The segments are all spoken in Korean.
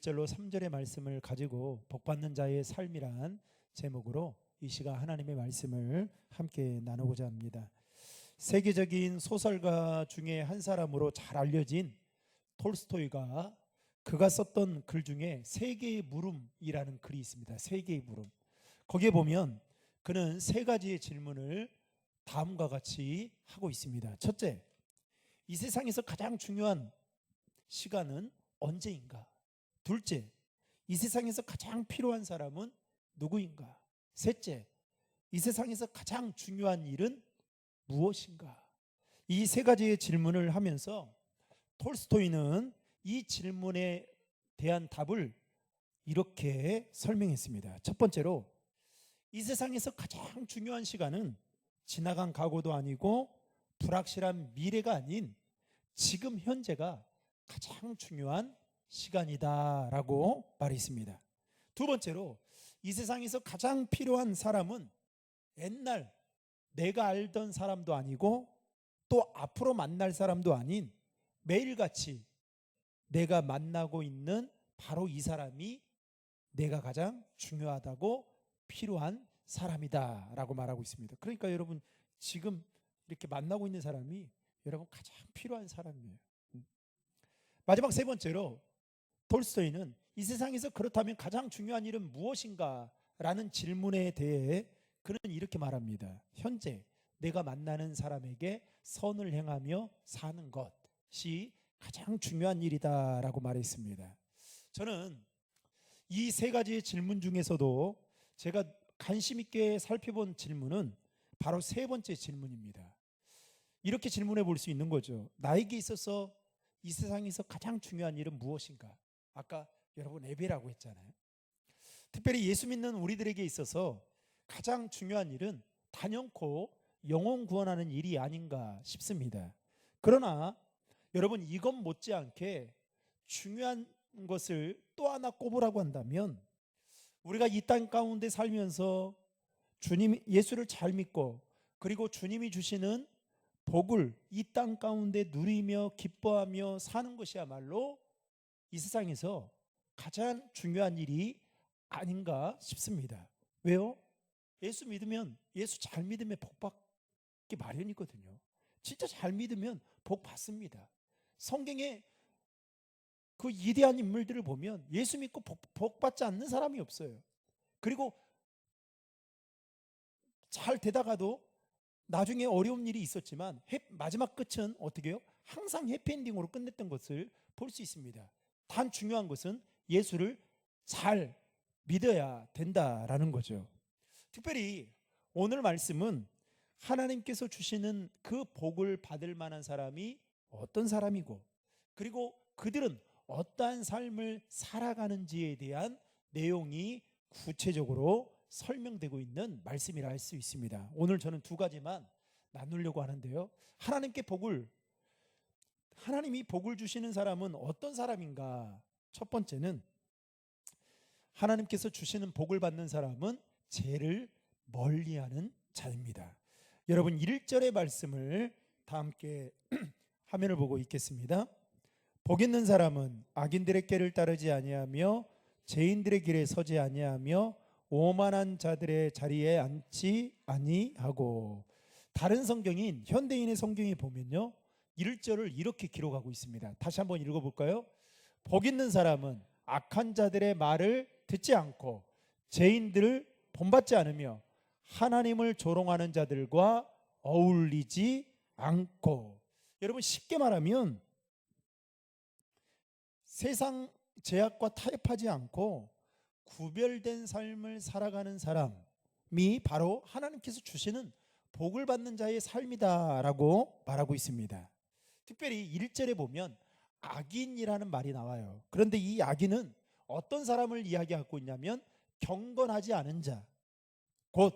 1절로 3절의 말씀을 가지고 복받는 자의 삶이란 제목으로 이 시간 하나님의 말씀을 함께 나누고자 합니다. 세계적인 소설가 중에 한 사람으로 잘 알려진 톨스토이가 그가 썼던 글 중에 세계의 물음이라는 글이 있습니다. 세계의 물음. 거기에 보면 그는 세 가지의 질문을 다음과 같이 하고 있습니다. 첫째, 이 세상에서 가장 중요한 시간은 언제인가? 둘째, 이 세상에서 가장 필요한 사람은 누구인가? 셋째, 이 세상에서 가장 중요한 일은 무엇인가? 이 세 가지의 질문을 하면서 톨스토이는 이 질문에 대한 답을 이렇게 설명했습니다. 첫 번째로, 이 세상에서 가장 중요한 시간은 지나간 과거도 아니고 불확실한 미래가 아닌 지금 현재가 가장 중요한 시간이다라고 말했습니다. 두 번째로, 이 세상에서 가장 필요한 사람은 옛날 내가 알던 사람도 아니고 또 앞으로 만날 사람도 아닌 매일같이 내가 만나고 있는 바로 이 사람이 내가 가장 중요하다고 필요한 사람이다 라고 말하고 있습니다. 그러니까 여러분, 지금 이렇게 만나고 있는 사람이 여러분 가장 필요한 사람이에요. 마지막 세 번째로, 톨스토이는 이 세상에서 그렇다면 가장 중요한 일은 무엇인가 라는 질문에 대해 그는 이렇게 말합니다. 현재 내가 만나는 사람에게 선을 행하며 사는 것이 가장 중요한 일이다 라고 말했습니다. 저는 이 세 가지의 질문 중에서도 제가 관심 있게 살펴본 질문은 바로 세 번째 질문입니다. 이렇게 질문해 볼 수 있는 거죠. 나에게 있어서 이 세상에서 가장 중요한 일은 무엇인가? 아까 여러분 예배라고 했잖아요. 특별히 예수 믿는 우리들에게 있어서 가장 중요한 일은 단연코 영혼 구원하는 일이 아닌가 싶습니다. 그러나 여러분, 이것 못지않게 중요한 것을 또 하나 꼽으라고 한다면, 우리가 이 땅 가운데 살면서 주님 예수를 잘 믿고 그리고 주님이 주시는 복을 이 땅 가운데 누리며 기뻐하며 사는 것이야말로 이 세상에서 가장 중요한 일이 아닌가 싶습니다. 왜요? 예수 믿으면, 예수 잘 믿으면 복 받기 마련이거든요. 진짜 잘 믿으면 복 받습니다. 성경에 그 위대한 인물들을 보면 예수 믿고 복 받지 않는 사람이 없어요. 그리고 잘 되다가도 나중에 어려운 일이 있었지만 마지막 끝은 어떻게 해요? 항상 해피엔딩으로 끝냈던 것을 볼 수 있습니다. 단 중요한 것은 예수를 잘 믿어야 된다라는 거죠. 특별히 오늘 말씀은 하나님께서 주시는 그 복을 받을 만한 사람이 어떤 사람이고, 그리고 그들은 어떠한 삶을 살아가는지에 대한 내용이 구체적으로 설명되고 있는 말씀이라 할 수 있습니다. 오늘 저는 두 가지만 나누려고 하는데요. 하나님이 복을 주시는 사람은 어떤 사람인가? 첫 번째는, 하나님께서 주시는 복을 받는 사람은 죄를 멀리하는 자입니다. 여러분, 1절의 말씀을 다 함께 화면을 보고 읽겠습니다. 복 있는 사람은 악인들의 길을 따르지 아니하며 죄인들의 길에 서지 아니하며 오만한 자들의 자리에 앉지 아니하고. 다른 성경인 현대인의 성경에 보면요, 1절을 이렇게 기록하고 있습니다. 다시 한번 읽어볼까요? 복 있는 사람은 악한 자들의 말을 듣지 않고 죄인들을 본받지 않으며 하나님을 조롱하는 자들과 어울리지 않고. 여러분, 쉽게 말하면 세상 제약과 타협하지 않고 구별된 삶을 살아가는 사람이 바로 하나님께서 주시는 복을 받는 자의 삶이다라고 말하고 있습니다. 특별히 1절에 보면 악인이라는 말이 나와요. 그런데 이 악인은 어떤 사람을 이야기하고 있냐면 경건하지 않은 자, 곧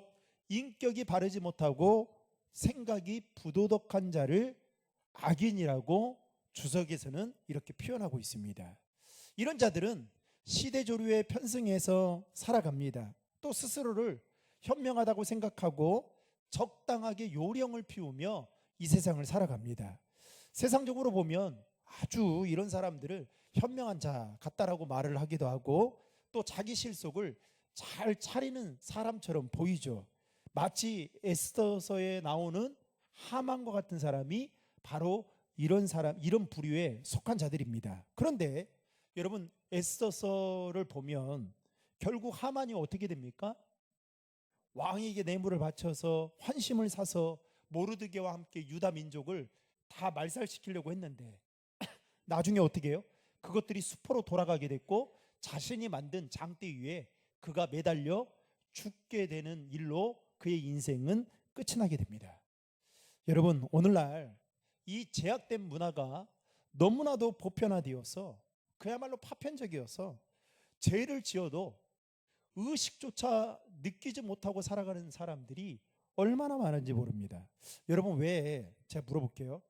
인격이 바르지 못하고 생각이 부도덕한 자를 악인이라고 주석에서는 이렇게 표현하고 있습니다. 이런 자들은 시대조류에 편승해서 살아갑니다. 또 스스로를 현명하다고 생각하고 적당하게 요령을 피우며 이 세상을 살아갑니다. 세상적으로 보면 아주 이런 사람들을 현명한 자 같다라고 말을 하기도 하고 또 자기 실속을 잘 차리는 사람처럼 보이죠. 마치 에스더서에 나오는 하만과 같은 사람이 바로 이런 사람, 이런 부류에 속한 자들입니다. 그런데 여러분 에스더서를 보면 결국 하만이 어떻게 됩니까? 왕에게 뇌물을 바쳐서 환심을 사서 모르드게와 함께 유다 민족을 다 말살시키려고 했는데 나중에 어떻게 해요? 그것들이 수포로 돌아가게 됐고 자신이 만든 장대 위에 그가 매달려 죽게 되는 일로 그의 인생은 끝이 나게 됩니다. 여러분 오늘날 이 제약된 문화가 너무나도 보편화되어서 그야말로 파편적이어서 죄를 지어도 의식조차 느끼지 못하고 살아가는 사람들이 얼마나 많은지 모릅니다. 여러분 왜 제가 물어볼게요.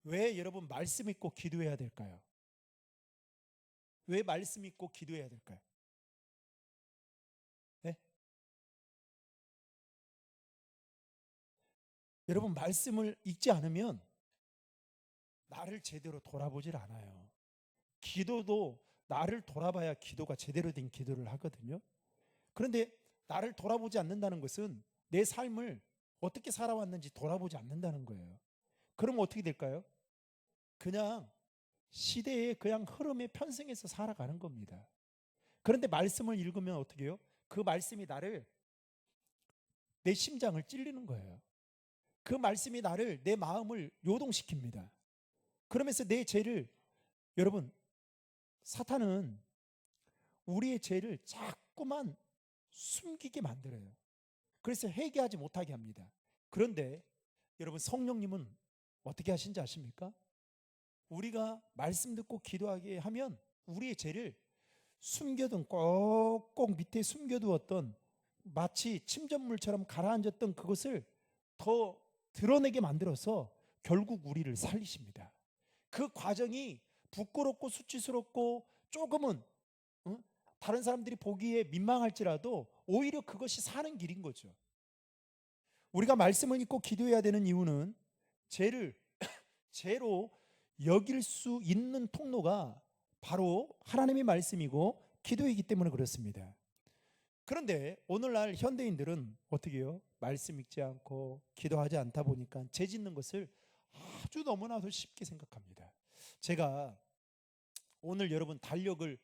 왜 여러분 말씀 읽고 기도해야 될까요? 왜 말씀 읽고 기도해야 될까요? 네? 여러분 말씀을 읽지 않으면 나를 제대로 돌아보질 않아요. 기도도 나를 돌아봐야 기도가 제대로 된 기도를 하거든요. 그런데 나를 돌아보지 않는다는 것은 내 삶을 어떻게 살아왔는지 돌아보지 않는다는 거예요. 그러면 어떻게 될까요? 그냥 시대의 그냥 흐름에 편승해서 살아가는 겁니다. 그런데 말씀을 읽으면 어떻게 해요? 그 말씀이 나를 내 심장을 찔리는 거예요. 그 말씀이 나를 내 마음을 요동시킵니다. 그러면서 내 죄를 여러분 사탄은 우리의 죄를 자꾸만 숨기게 만들어요. 그래서 회개하지 못하게 합니다. 그런데 여러분 성령님은 어떻게 하신지 아십니까? 우리가 말씀 듣고 기도하게 하면 우리의 죄를 숨겨둔 꼭꼭 밑에 숨겨두었던 마치 침전물처럼 가라앉았던 그것을 더 드러내게 만들어서 결국 우리를 살리십니다. 그 과정이 부끄럽고 수치스럽고 조금은 다른 사람들이 보기에 민망할지라도 오히려 그것이 사는 길인 거죠. 우리가 말씀을 읽고 기도해야 되는 이유는 죄를 죄로 여길 수 있는 통로가 바로 하나님의 말씀이고 기도이기 때문에 그렇습니다. 그런데 오늘날 현대인들은 어떻게 해요? 말씀 읽지 않고 기도하지 않다 보니까 죄 짓는 것을 아주 너무나도 쉽게 생각합니다. 제가 오늘 여러분 달력을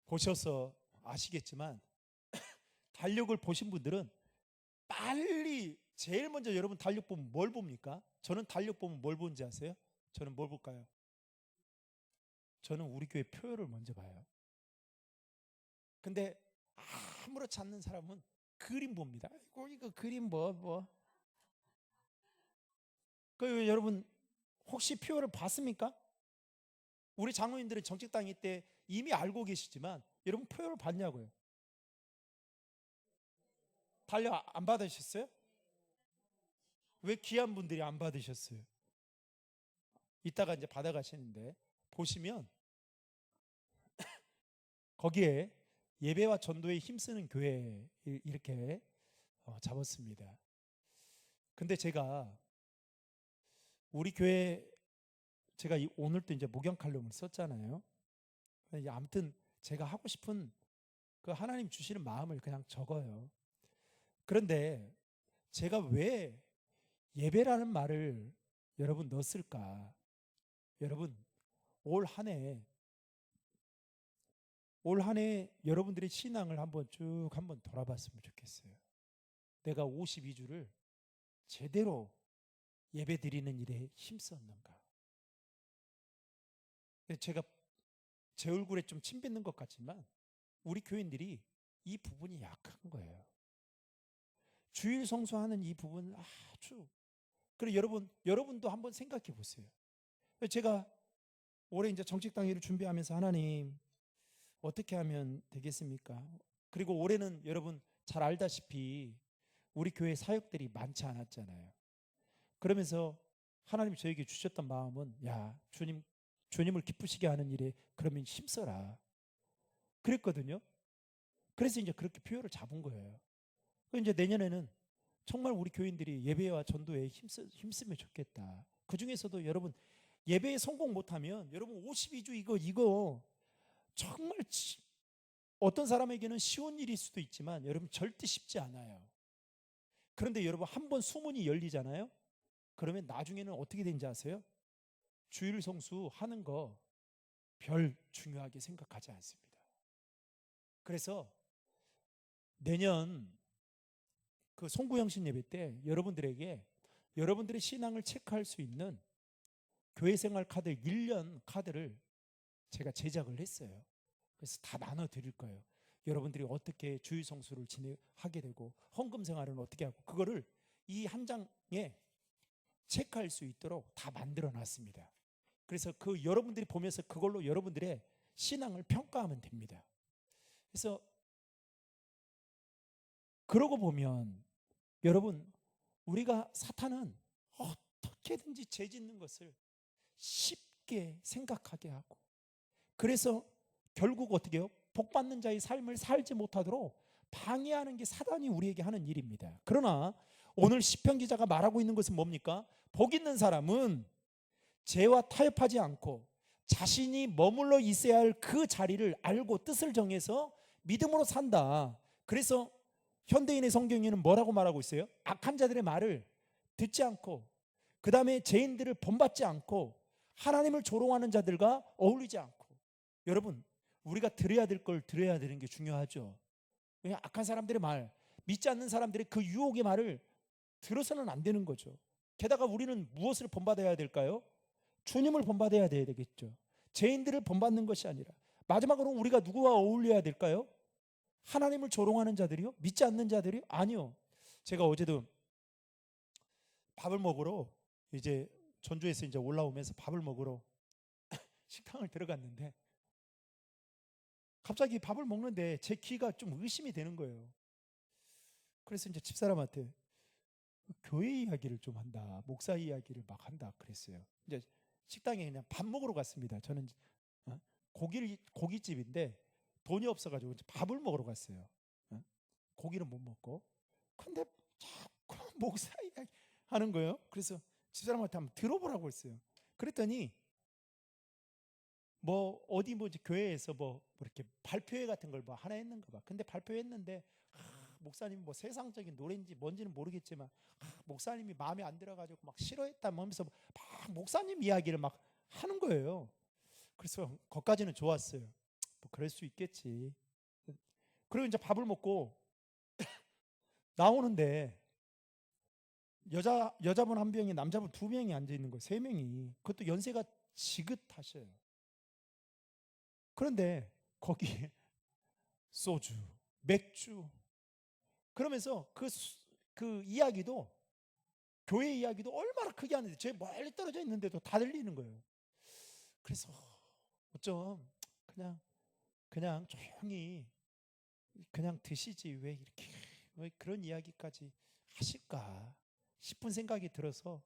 보셔서 아시겠지만 달력을 보신 분들은 빨리 제일 먼저 여러분 달력 보면 뭘 봅니까? 저는 달력 보면 뭘 보는지 아세요? 저는 뭘 볼까요? 저는 우리 교회 표요를 먼저 봐요. 근데 아무렇지 않는 사람은 그림 봅니다. 이거 그림 뭐. 그 여러분 혹시 표요를 봤습니까? 우리 장로님들은 정책당일 때 이미 알고 계시지만 여러분 표요를 봤냐고요? 달력 안 받으셨어요? 왜 귀한 분들이 안 받으셨어요? 이따가 이제 받아가시는데 보시면 거기에 예배와 전도에 힘쓰는 교회 이렇게 잡았습니다. 근데 제가 우리 교회 제가 오늘도 이제 목양 칼럼을 썼잖아요. 아무튼 제가 하고 싶은 그 하나님 주시는 마음을 그냥 적어요. 그런데 제가 왜 예배라는 말을 여러분 넣었을까? 여러분 올 한 해 여러분들의 신앙을 한번 쭉 한번 돌아봤으면 좋겠어요. 내가 52주를 제대로 예배 드리는 일에 힘썼는가? 제가 제 얼굴에 좀 침 뱉는 것 같지만 우리 교인들이 이 부분이 약한 거예요. 주일 성수하는 이 부분은 아주 그리고 여러분도 한번 생각해 보세요. 제가 올해 이제 정책 당일을 준비하면서 하나님 어떻게 하면 되겠습니까? 그리고 올해는 여러분 잘 알다시피 우리 교회 사역들이 많지 않았잖아요. 그러면서 하나님 저에게 주셨던 마음은 야 주님을 기쁘시게 하는 일에 그러면 힘써라 그랬거든요. 그래서 이제 그렇게 표현을 잡은 거예요. 이제 내년에는 정말 우리 교인들이 예배와 전도에 힘쓰면 좋겠다. 그 중에서도 여러분 예배에 성공 못하면 여러분 52주 이거 정말 어떤 사람에게는 쉬운 일일 수도 있지만 여러분 절대 쉽지 않아요. 그런데 여러분 한번 수문이 열리잖아요. 그러면 나중에는 어떻게 되는지 아세요? 주일 성수 하는 거 별 중요하게 생각하지 않습니다. 그래서 내년 그 송구영신 예배 때 여러분들에게 여러분들의 신앙을 체크할 수 있는 교회생활 카드 1년 카드를 제가 제작을 했어요. 그래서 다 나눠 드릴 거예요. 여러분들이 어떻게 주일 성수를 진행하게 되고 헌금 생활은 어떻게 하고 그거를 이 한 장에 체크할 수 있도록 다 만들어 놨습니다. 그래서 그 여러분들이 보면서 그걸로 여러분들의 신앙을 평가하면 됩니다. 그래서 그러고 보면 여러분 우리가 사탄은 어떻게든지 죄 짓는 것을 쉽게 생각하게 하고 그래서 결국 어떻게 해요? 복 받는 자의 삶을 살지 못하도록 방해하는 게 사단이 우리에게 하는 일입니다. 그러나 오늘 시편 기자가 말하고 있는 것은 뭡니까? 복 있는 사람은 죄와 타협하지 않고 자신이 머물러 있어야 할 그 자리를 알고 뜻을 정해서 믿음으로 산다. 그래서 현대인의 성경에는 뭐라고 말하고 있어요? 악한 자들의 말을 듣지 않고 그 다음에 죄인들을 본받지 않고 하나님을 조롱하는 자들과 어울리지 않고 여러분 우리가 들어야 될 걸 들어야 되는 게 중요하죠. 왜냐 악한 사람들의 말 믿지 않는 사람들의 그 유혹의 말을 들어서는 안 되는 거죠. 게다가 우리는 무엇을 본받아야 될까요? 주님을 본받아야 되겠죠. 죄인들을 본받는 것이 아니라 마지막으로 우리가 누구와 어울려야 될까요? 하나님을 조롱하는 자들이요? 믿지 않는 자들이요? 아니요. 제가 어제도 밥을 먹으러 이제 전주에서 이제 올라오면서 밥을 먹으러 식당을 들어갔는데 갑자기 밥을 먹는데 제 귀가 좀 의심이 되는 거예요. 그래서 이제 집사람한테 교회 이야기를 좀 한다. 목사 이야기를 막 한다 그랬어요. 이제 식당에 그냥 밥 먹으러 갔습니다. 저는 고깃집인데 돈이 없어가지고 밥을 먹으러 갔어요. 고기는 못 먹고. 근데 자꾸 목사 이야기 하는 거예요. 그래서 집사람한테 한번 들어보라고 했어요. 그랬더니 뭐 어디 뭐 교회에서 뭐 이렇게 발표회 같은 걸 뭐 하나 했는가 봐. 근데 발표했는데 목사님이 뭐 세상적인 노래인지 뭔지는 모르겠지만 목사님이 마음에 안 들어가지고 막 싫어했다 하면서 막 목사님 이야기를 막 하는 거예요. 그래서 거기까지는 좋았어요. 뭐 그럴 수 있겠지. 그리고 이제 밥을 먹고 나오는데 여자분 한 명이 남자분 두 명이 앉아 있는 거예요. 세 명이. 그것도 연세가 지긋하셔요. 그런데 거기에 소주, 맥주 그러면서 그 이야기도 교회 이야기도 얼마나 크게 하는데 제 멀리 떨어져 있는데도 다 들리는 거예요. 그래서 어쩜 그냥 조용히 그냥 드시지 왜 그런 이야기까지 하실까 싶은 생각이 들어서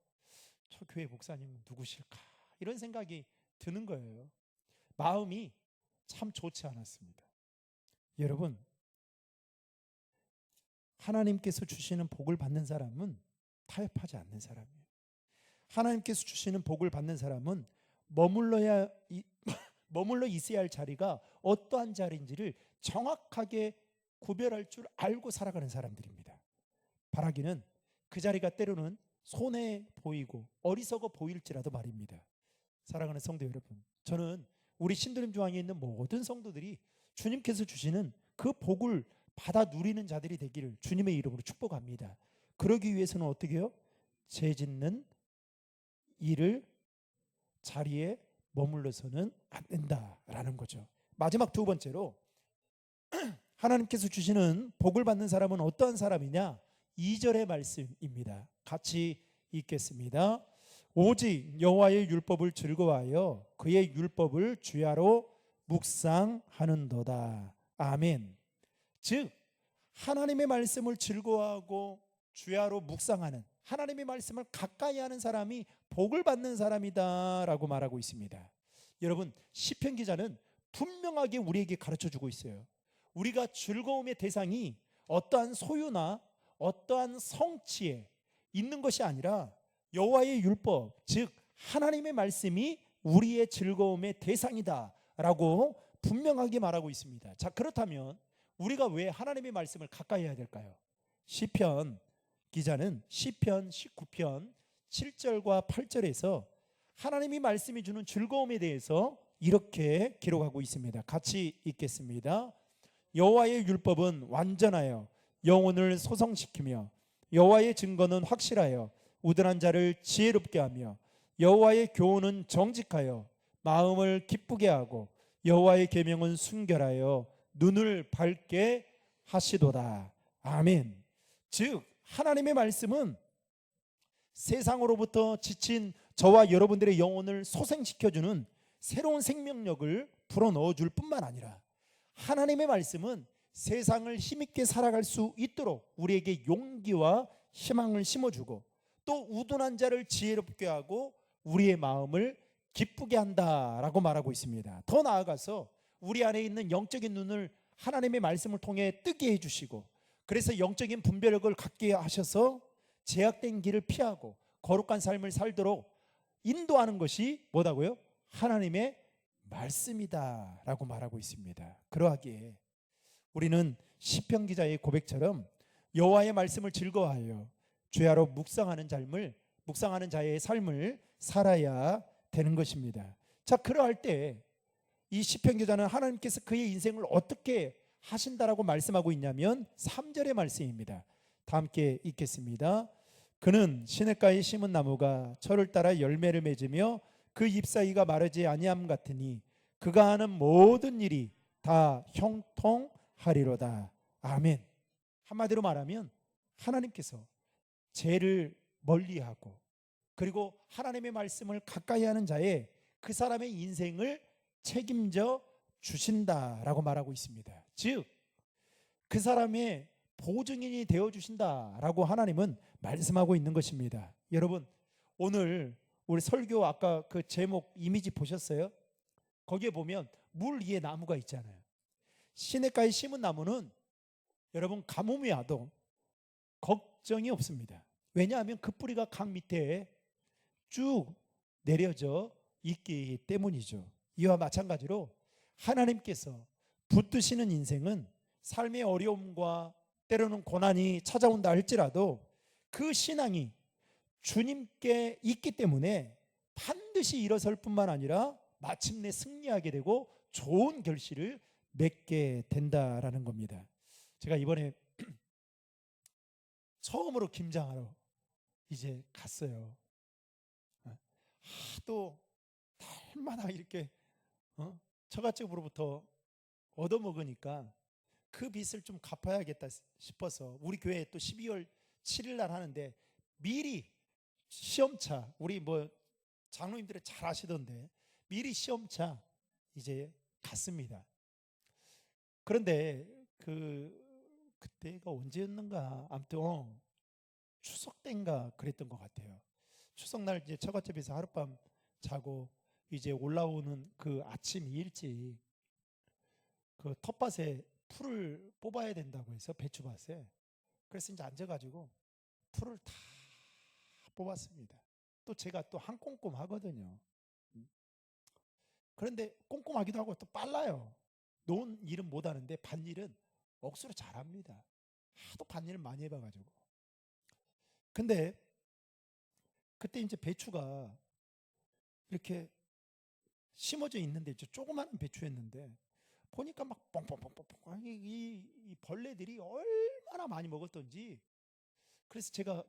저 교회 목사님은 누구실까 이런 생각이 드는 거예요. 마음이 참 좋지 않았습니다. 여러분 하나님께서 주시는 복을 받는 사람은 타협하지 않는 사람이에요. 하나님께서 주시는 복을 받는 사람은 머물러 있어야 할 자리가 어떠한 자리인지를 정확하게 구별할 줄 알고 살아가는 사람들입니다. 바라기는 그 자리가 때로는 손해 보이고 어리석어 보일지라도 말입니다. 사랑하는 성도 여러분, 저는 우리 신도림 중앙에 있는 모든 성도들이 주님께서 주시는 그 복을 받아 누리는 자들이 되기를 주님의 이름으로 축복합니다. 그러기 위해서는 어떻게 해요? 죄 짓는 일을 자리에 머물러서는 안 된다라는 거죠. 마지막 두 번째로 하나님께서 주시는 복을 받는 사람은 어떠한 사람이냐? 2절의 말씀입니다. 같이 읽겠습니다. 오직 여호와의 율법을 즐거워하여 그의 율법을 주야로 묵상하는도다. 아멘. 즉 하나님의 말씀을 즐거워하고 주야로 묵상하는 하나님의 말씀을 가까이 하는 사람이 복을 받는 사람이다라고 말하고 있습니다. 여러분 시편 기자는 분명하게 우리에게 가르쳐주고 있어요. 우리가 즐거움의 대상이 어떠한 소유나 어떠한 성취에 있는 것이 아니라 여호와의 율법, 즉 하나님의 말씀이 우리의 즐거움의 대상이다라고 분명하게 말하고 있습니다. 자, 그렇다면 우리가 왜 하나님의 말씀을 가까이 해야 될까요? 시편 기자는 시편 19편 7절과 8절에서 하나님이 말씀이 주는 즐거움에 대해서 이렇게 기록하고 있습니다. 같이 읽겠습니다. 여호와의 율법은 완전하여 영혼을 소성시키며 여호와의 증거는 확실하여 우둔한 자를 지혜롭게 하며 여호와의 교훈은 정직하여 마음을 기쁘게 하고 여호와의 계명은 순결하여 눈을 밝게 하시도다. 아멘. 즉 하나님의 말씀은 세상으로부터 지친 저와 여러분들의 영혼을 소생시켜주는 새로운 생명력을 불어넣어 줄 뿐만 아니라 하나님의 말씀은 세상을 힘있게 살아갈 수 있도록 우리에게 용기와 희망을 심어주고 또 우둔한 자를 지혜롭게 하고 우리의 마음을 기쁘게 한다라고 말하고 있습니다. 더 나아가서 우리 안에 있는 영적인 눈을 하나님의 말씀을 통해 뜨게 해주시고 그래서 영적인 분별력을 갖게 하셔서 제약된 길을 피하고 거룩한 삶을 살도록 인도하는 것이 뭐다고요? 하나님의 말씀이다라고 말하고 있습니다. 그러하기에 우리는 시편 기자의 고백처럼 여호와의 말씀을 즐거워하여 죄하러 묵상하는 자의 삶을 살아야 되는 것입니다. 자, 그러할 때 이 시편 기자는 하나님께서 그의 인생을 어떻게 하신다라고 말씀하고 있냐면 3절의 말씀입니다. 다 함께 읽겠습니다. 그는 시냇가에 심은 나무가 철을 따라 열매를 맺으며 그 잎사귀가 마르지 아니함 같으니 그가 하는 모든 일이 다 형통하리로다. 아멘. 한마디로 말하면 하나님께서 죄를 멀리하고 그리고 하나님의 말씀을 가까이 하는 자의 그 사람의 인생을 책임져 주신다라고 말하고 있습니다. 즉 그 사람의 보증인이 되어 주신다라고 하나님은 말씀하고 있는 것입니다. 여러분, 오늘 우리 설교 아까 그 제목 이미지 보셨어요? 거기에 보면 물 위에 나무가 있잖아요. 시냇가에 심은 나무는 여러분 가뭄이 와도 걱정이 없습니다. 왜냐하면 그 뿌리가 강 밑에 쭉 내려져 있기 때문이죠. 이와 마찬가지로 하나님께서 붙드시는 인생은 삶의 어려움과 때로는 고난이 찾아온다 할지라도 그 신앙이 주님께 있기 때문에 반드시 일어설 뿐만 아니라 마침내 승리하게 되고 좋은 결실을 맺게 된다라는 겁니다. 제가 이번에 처음으로 김장하러 이제 갔어요. 또 달마다 이렇게 처갓집으로부터 얻어먹으니까 그 빚을 좀 갚아야겠다 싶어서 우리 교회에 또 12월 7일 날 하는데 미리 시험차, 우리 뭐 장로님들이 잘 아시던데 미리 시험차 이제 갔습니다. 그런데 그때가 언제였는가 아무튼 추석 때인가 그랬던 것 같아요. 추석날 이제 처갓집에서 하룻밤 자고 이제 올라오는 그 아침 일찍 그 텃밭에 풀을 뽑아야 된다고 해서 배추밭에 그래서 이제 앉아가지고 풀을 다 뽑았습니다. 또 제가 또 한 꼼꼼 하거든요. 그런데 꼼꼼하기도 하고 또 빨라요. 논 일은 못하는데 밭일은 억수로 잘합니다. 하도 밭일을 많이 해봐가지고. 근데 그때 이제 배추가 이렇게 심어져 있는데 조그마한 배추였는데 보니까 막 뻥뻥뻥뻥뻥 이 벌레들이 얼마나 많이 먹었던지 그래서 제가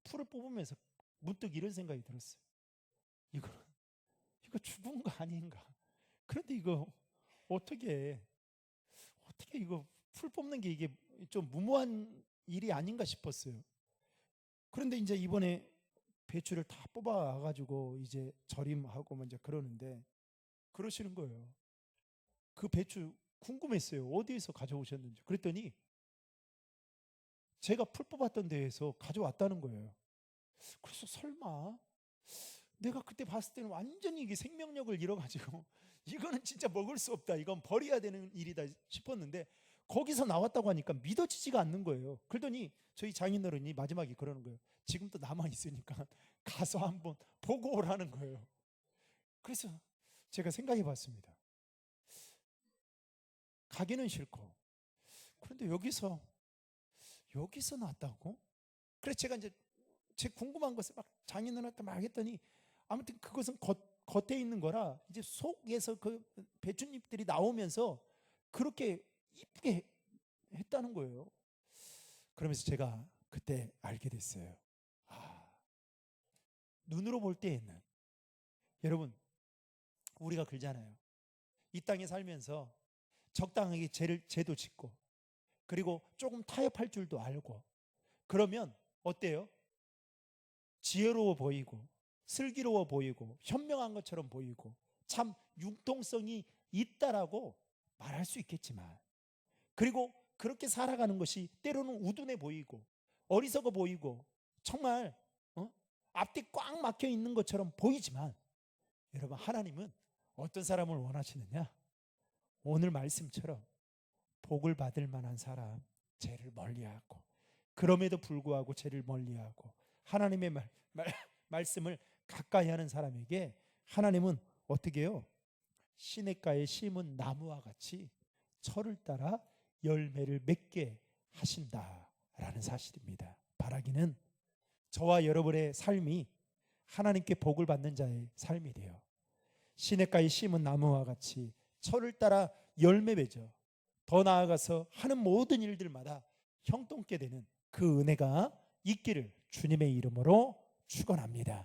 풀을 뽑으면서 문득 이런 생각이 들었어요. 이거 죽은 거 아닌가? 그런데 이거 어떻게 이거 풀 뽑는 게 이게 좀 무모한 일이 아닌가 싶었어요. 그런데 이제 이번에 배추를 다 뽑아가지고 이제 절임하고 먼저 그러는데 그러시는 거예요. 그 배추 궁금했어요. 어디에서 가져오셨는지. 그랬더니 제가 풀 뽑았던 데에서 가져왔다는 거예요. 그래서 설마 내가 그때 봤을 때는 완전히 이게 생명력을 잃어가지고 이거는 진짜 먹을 수 없다. 이건 버려야 되는 일이다 싶었는데 거기서 나왔다고 하니까 믿어지지가 않는 거예요. 그러더니 저희 장인어른이 마지막에 그러는 거예요. 지금도 남아있으니까 가서 한번 보고 오라는 거예요. 그래서 제가 생각해 봤습니다. 가기는 싫고, 그런데 여기서 났다고? 그래서 제가 이제 제 궁금한 것을 막 장인어른한테 막 했더니, 아무튼 그것은 겉에 있는 거라 이제 속에서 그 배춧잎들이 나오면서 그렇게 이쁘게 했다는 거예요. 그러면서 제가 그때 알게 됐어요. 눈으로 볼 때에는, 여러분, 우리가 그러잖아요. 이 땅에 살면서 적당하게 죄도 짓고, 그리고 조금 타협할 줄도 알고, 그러면 어때요? 지혜로워 보이고, 슬기로워 보이고, 현명한 것처럼 보이고, 참 융통성이 있다라고 말할 수 있겠지만, 그리고 그렇게 살아가는 것이 때로는 우둔해 보이고 어리석어 보이고 정말 앞뒤 꽉 막혀 있는 것처럼 보이지만, 여러분, 하나님은 어떤 사람을 원하시느냐? 오늘 말씀처럼 복을 받을 만한 사람, 죄를 멀리하고, 그럼에도 불구하고 죄를 멀리하고 하나님의 말씀을 가까이 하는 사람에게 하나님은 어떻게 해요? 시냇가에 심은 나무와 같이 철을 따라 열매를 맺게 하신다라는 사실입니다. 바라기는 저와 여러분의 삶이 하나님께 복을 받는 자의 삶이 돼요. 시냇가에 심은 나무와 같이 철을 따라 열매 맺어 더 나아가서 하는 모든 일들마다 형통케 되는 그 은혜가 있기를 주님의 이름으로 축원합니다.